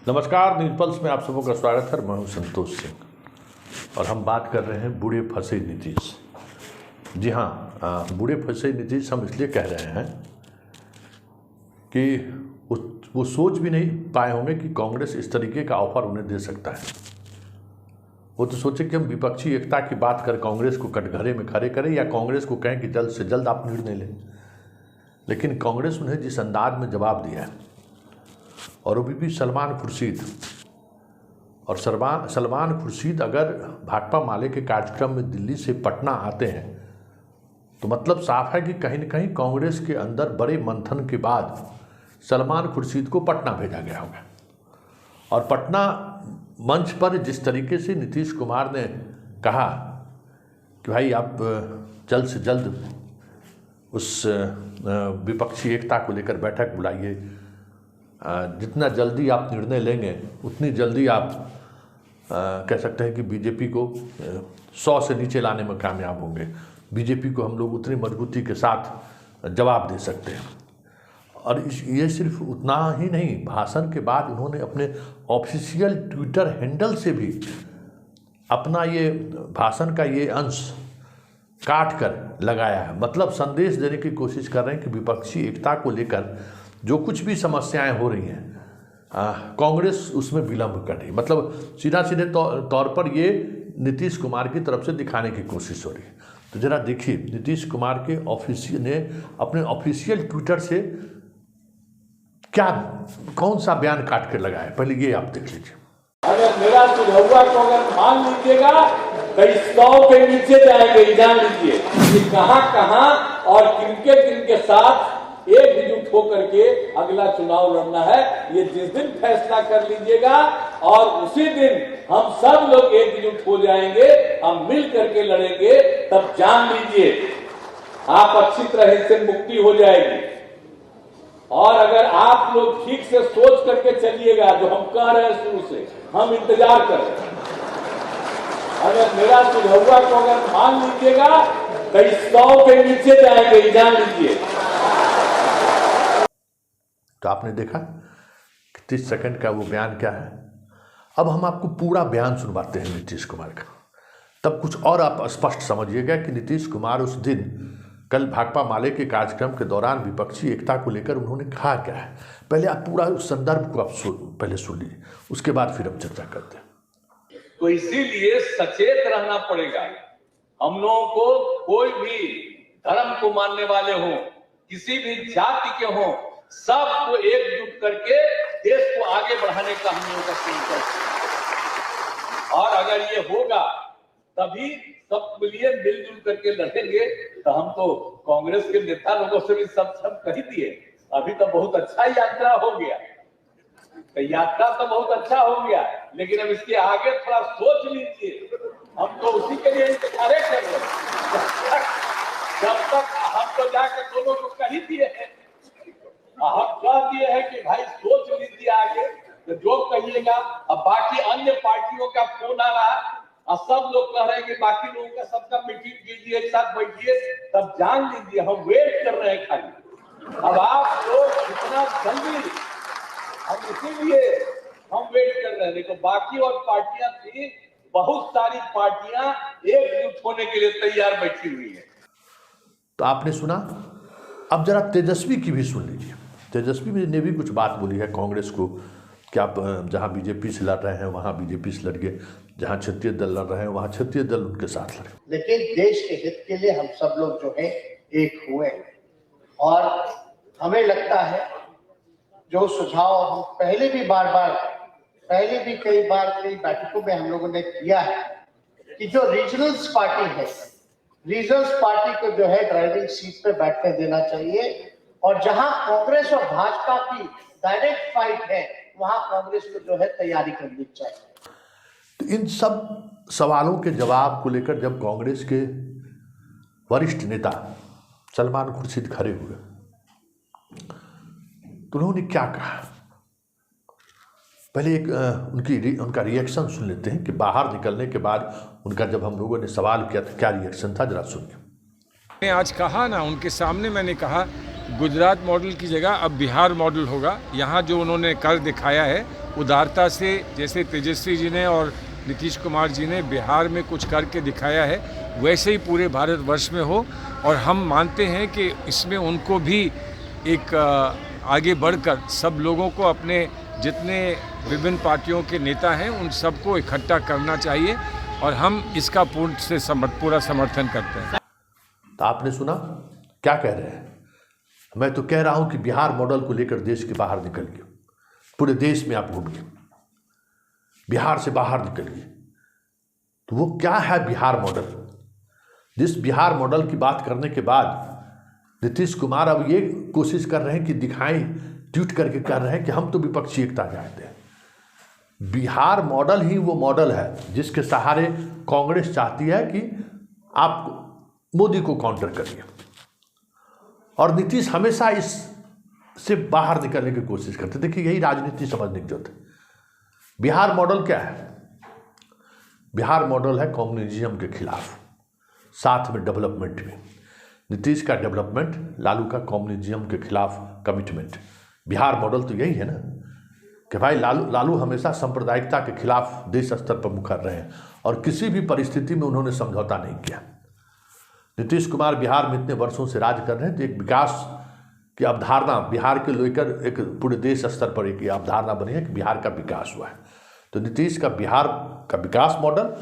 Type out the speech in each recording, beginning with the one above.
नमस्कार, news pulse में आप सबों का स्वागत है। मैं हूं संतोष सिंह और हम बात कर रहे हैं बूढ़े फंसे नीतीश। जी हाँ, बूढ़े फंसे नीतीश हम इसलिए कह रहे हैं कि वो सोच भी नहीं पाए होंगे कि कांग्रेस इस तरीके का ऑफर उन्हें दे सकता है। वो तो सोचे कि हम विपक्षी एकता की बात कर कांग्रेस को कटघरे में खड़े करें या कांग्रेस को कहें कि जल्द से जल्द आप निर्णय लें, लेकिन कांग्रेस उन्हें जिस अंदाज में जवाब दिया है, और अभी भी सलमान खुर्शीद अगर भाकपा माले के कार्यक्रम में दिल्ली से पटना आते हैं तो मतलब साफ है कि कहीं न कहीं कांग्रेस के अंदर बड़े मंथन के बाद सलमान खुर्शीद को पटना भेजा गया होगा। और पटना मंच पर जिस तरीके से नीतीश कुमार ने कहा कि भाई आप जल्द से जल्द उस विपक्षी एकता को लेकर बैठक बुलाइए, जितना जल्दी आप निर्णय लेंगे उतनी जल्दी आप कह सकते हैं कि बीजेपी को 100 से नीचे लाने में कामयाब होंगे। बीजेपी को हम लोग उतनी मजबूती के साथ जवाब दे सकते हैं। और ये सिर्फ उतना ही नहीं, भाषण के बाद उन्होंने अपने ऑफिशियल ट्विटर हैंडल से भी अपना ये भाषण का ये अंश काट कर लगाया है। मतलब संदेश देने की कोशिश कर रहे हैं कि विपक्षी एकता को लेकर जो कुछ भी समस्याएं हो रही हैं, कांग्रेस उसमें विलंब कर रही है। मतलब सीधे तौर पर ये नीतीश कुमार की तरफ से दिखाने की कोशिश हो रही है। तो जरा देखिए, नीतीश कुमार के अपने ऑफिशियल ट्विटर से कौन सा बयान काट कर लगाया, पहले ये आप देख लीजिए। अगर मेरा सुझाव को अगर मान लीजिएगा कई 100 के नीचे जाएंगे, जान लीजिए कि कहां और किनके साथ एकजुट होकर के अगला चुनाव लड़ना है। ये जिस दिन फैसला कर लीजिएगा और उसी दिन हम सब लोग एकजुट हो जाएंगे, हम मिल करके लड़ेंगे, तब जान लीजिए आप अच्छी तरह से मुक्ति हो जाएगी। और अगर आप लोग ठीक से सोच करके चलिएगा, जो हम कह रहे हैं शुरू से, हम इंतजार कर रहे हैं। अगर मेरा सुझाव को अगर मान लीजिएगा कई 100 के नीचे जाएंगे, जान लीजिए। तो आपने देखा 30 सेकंड का वो बयान क्या है। अब हम आपको पूरा बयान सुनवाते हैं नीतीश कुमार का, तब कुछ और आप स्पष्ट समझिएगा कि नीतीश कुमार उस दिन कल भाकपा माले के कार्यक्रम के दौरान विपक्षी एकता को लेकर उन्होंने कहा क्या है। पहले आप पूरा उस संदर्भ को आप पहले सुन लीजिए, उसके बाद फिर हम चर्चा करते हैं। तो इसीलिए सचेत रहना पड़ेगा। हम लोगों को कोई भी धर्म को मानने वाले हों, किसी भी जाति के हों, सबको एकजुट करके देश को आगे बढ़ाने का हम लोगों का संकल्प है। और अगर ये होगा तभी सब मिलिए मिलजुल करके लड़ेंगे। तो हम तो कांग्रेस के नेता लोगों से भी सब कह दिए, अभी तो बहुत अच्छा यात्रा हो गया, तो यात्रा तो बहुत अच्छा हो गया, लेकिन अब इसके आगे थोड़ा सोच लीजिए। हम तो उसी के लिए इंतजार कर रहे हैं। जब तक हम तो जाकर दोनों को कह दिए हैं, हम कह दिए हैं कि भाई सोच लीजिए आगे, तो जो कहिएगा। अब बाकी अन्य पार्टियों का फोन आ रहा है और सब लोग कह रहे हैं कि बाकी लोगों का सबका मीटिंग कीजिए, एक साथ बैठिए, तब जान लीजिए हम वेट कर रहे हैं खाली। अब आप लोग इतना जल्दी, हम इसीलिए हम वेट कर रहे हैं। देखो बाकी और पार्टियां थी, बहुत सारी पार्टियां एकजुट होने के लिए तैयार बैठी हुई है। तो आपने सुना, अब जरा तेजस्वी की भी सुन लीजिए। तेजस्वी ने भी कुछ बात बोली है कांग्रेस को कि आप जहां बीजेपी से लड़ रहे हैं वहां बीजेपी से लड़िए, जहां क्षेत्रीय दल लड़ रहे हैं वहां क्षेत्रीय दल उनके साथ लड़े। लेकिन देश के हित के लिए हम सब लोग जो है एक हुए, और हमें लगता है जो सुझाव हम पहले भी कई बार कई बैठकों में हम लोगों ने किया है कि जो रीजनल्स पार्टी है, रीजनल्स पार्टी को जो है ड्राइविंग सीट पे बैठने देना चाहिए, और जहां कांग्रेस और भाजपा की डायरेक्ट फाइट है वहां कांग्रेस को जो है तैयारी करनी चाहिए। तो इन सब सवालों के जवाब को लेकर जब कांग्रेस के वरिष्ठ नेता सलमान खुर्शीद खड़े हुए तो उन्होंने क्या कहा, पहले एक उनका रिएक्शन सुन लेते हैं कि बाहर निकलने के बाद उनका जब हम लोगों ने सवाल किया तो क्या रिएक्शन था, जरा सुनिए। मैंने आज कहा ना, उनके सामने मैंने कहा गुजरात मॉडल की जगह अब बिहार मॉडल होगा। यहाँ जो उन्होंने कर दिखाया है उदारता से, जैसे तेजस्वी जी ने और नीतीश कुमार जी ने बिहार में कुछ करके दिखाया है, वैसे ही पूरे भारतवर्ष में हो। और हम मानते हैं कि इसमें उनको भी एक आगे बढ़कर सब लोगों को, अपने जितने विभिन्न पार्टियों के नेता हैं उन सबको इकट्ठा करना चाहिए और हम इसका पूरा समर्थन करते हैं। तो आपने सुना क्या कह रहे हैं? मैं तो कह रहा हूं कि बिहार मॉडल को लेकर देश के बाहर निकलिए, पूरे देश में आप घूमिए, बिहार से बाहर निकलिए। तो वो क्या है बिहार मॉडल? जिस बिहार मॉडल की बात करने के बाद नीतीश कुमार अब ये कोशिश कर रहे हैं कि दिखाएं, ट्वीट करके कर रहे हैं कि हम तो विपक्षी एकता चाहते हैं। बिहार मॉडल ही वो मॉडल है जिसके सहारे कांग्रेस चाहती है कि आप मोदी को काउंटर करिए, और नीतीश हमेशा इससे बाहर निकलने की कोशिश करते। देखिए, यही राजनीति समझने की जरूरत है। बिहार मॉडल क्या है? बिहार मॉडल है कम्युनिज्म के खिलाफ, साथ में डेवलपमेंट में। नीतीश का डेवलपमेंट, लालू का कम्युनिज्म के खिलाफ कमिटमेंट। बिहार मॉडल तो यही है ना कि भाई लालू हमेशा सांप्रदायिकता के खिलाफ देश स्तर पर मुखर रहे हैं और किसी भी परिस्थिति में उन्होंने समझौता नहीं किया। नीतीश कुमार बिहार में इतने वर्षों से राज कर रहे हैं, तो एक विकास की अवधारणा बिहार के लेकर एक पूरे देश स्तर पर एक अवधारणा बनी है कि बिहार का विकास हुआ है। तो नीतीश का बिहार का विकास मॉडल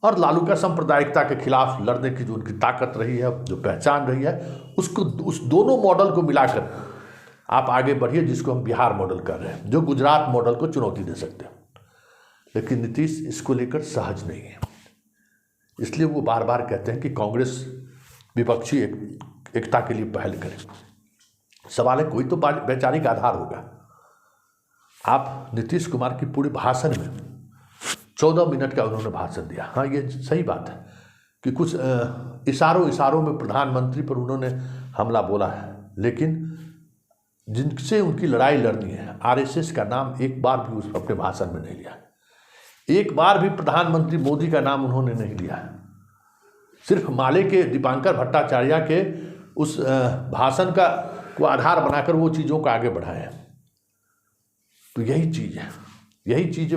और लालू का सांप्रदायिकता के खिलाफ लड़ने की जो उनकी ताकत रही है, जो पहचान रही है, उसको, उस दोनों मॉडल को मिलाकर आप आगे बढ़िए, जिसको हम बिहार मॉडल कर रहे हैं, जो गुजरात मॉडल को चुनौती दे सकते हैं। लेकिन नीतीश इसको लेकर सहज नहीं है, इसलिए वो बार बार कहते हैं कि कांग्रेस विपक्षी एकता के लिए पहल करे। सवाल है, कोई तो वैचारिक आधार होगा। आप नीतीश कुमार की पूरे भाषण में 14 मिनट का उन्होंने भाषण दिया। हाँ, ये सही बात है कि कुछ इशारों में प्रधानमंत्री पर उन्होंने हमला बोला है, लेकिन जिनसे उनकी लड़ाई लड़नी है, आरएसएस का नाम एक बार भी उस अपने भाषण में नहीं लिया। एक बार भी प्रधानमंत्री मोदी का नाम उन्होंने नहीं लिया है। सिर्फ माले के दीपांकर भट्टाचार्य के उस भाषण को आधार बनाकर वो चीज़ों को आगे बढ़ाए हैं। तो यही चीज़ है, यही चीज़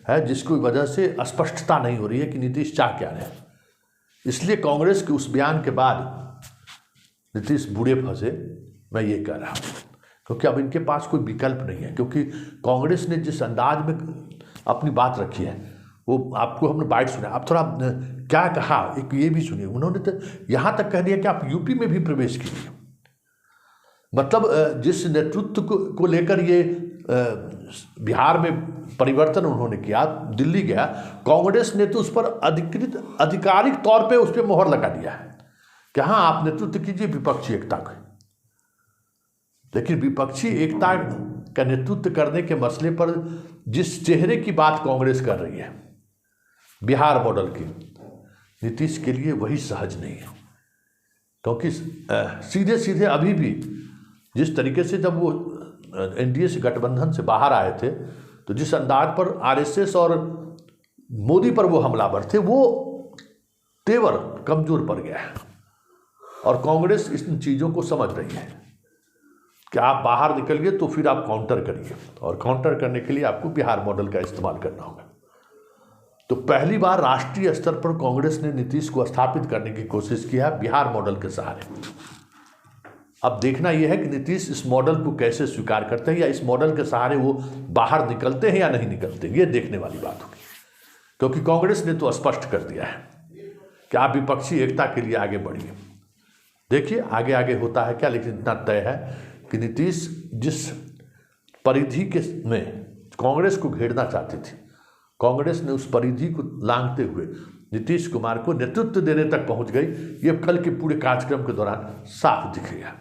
है जिसकी वजह से स्पष्टता नहीं हो रही है कि नीतीश चाह क्या रहे हैं। इसलिए कांग्रेस के उस बयान के बाद नीतीश बूढ़े फंसे, मैं ये कह रहा हूँ, क्योंकि अब इनके पास कोई विकल्प नहीं है। क्योंकि कांग्रेस ने जिस अंदाज में अपनी बात रखी है, वो आपको हमने बाइट सुना। आप थोड़ा क्या कहा, एक ये भी सुनिए। उन्होंने तो यहाँ तक कह दिया कि आप यूपी में भी प्रवेश कीजिए। मतलब जिस नेतृत्व को लेकर ये बिहार में परिवर्तन उन्होंने किया, दिल्ली गया, कांग्रेस ने तो उस पर आधिकारिक तौर पे उस पर मोहर लगा दिया है कि हाँ, आप नेतृत्व कीजिए विपक्षी एकता का। लेकिन विपक्षी एकता का नेतृत्व करने के मसले पर जिस चेहरे की बात कांग्रेस कर रही है, बिहार मॉडल की, नीतीश के लिए वही सहज नहीं है। क्योंकि सीधे सीधे अभी भी जिस तरीके से जब वो एनडीए से गठबंधन से बाहर आए थे, तो जिस अंदाज पर आरएसएस और मोदी पर वो हमलावर थे, वो तेवर कमजोर पड़ गया है। और कांग्रेस इन चीज़ों को समझ रही है कि आप बाहर निकलिए तो फिर आप काउंटर करिए, और काउंटर करने के लिए आपको बिहार मॉडल का इस्तेमाल करना होगा। तो पहली बार राष्ट्रीय स्तर पर कांग्रेस ने नीतीश को स्थापित करने की कोशिश की है बिहार मॉडल के सहारे। अब देखना यह है कि नीतीश इस मॉडल को कैसे स्वीकार करते हैं, या इस मॉडल के सहारे वो बाहर निकलते हैं या नहीं निकलते, ये देखने वाली बात होगी। क्योंकि कांग्रेस ने तो स्पष्ट कर दिया है कि आप विपक्षी एकता के लिए आगे बढ़िए। देखिए आगे आगे होता है क्या, लेकिन इतना तय है कि नीतीश जिस परिधि के में कांग्रेस को घेरना चाहती थी, कांग्रेस ने उस परिधि को लांघते हुए नीतीश कुमार को नेतृत्व देने तक पहुंच गई। ये कल के पूरे कार्यक्रम के दौरान साफ दिखेगा।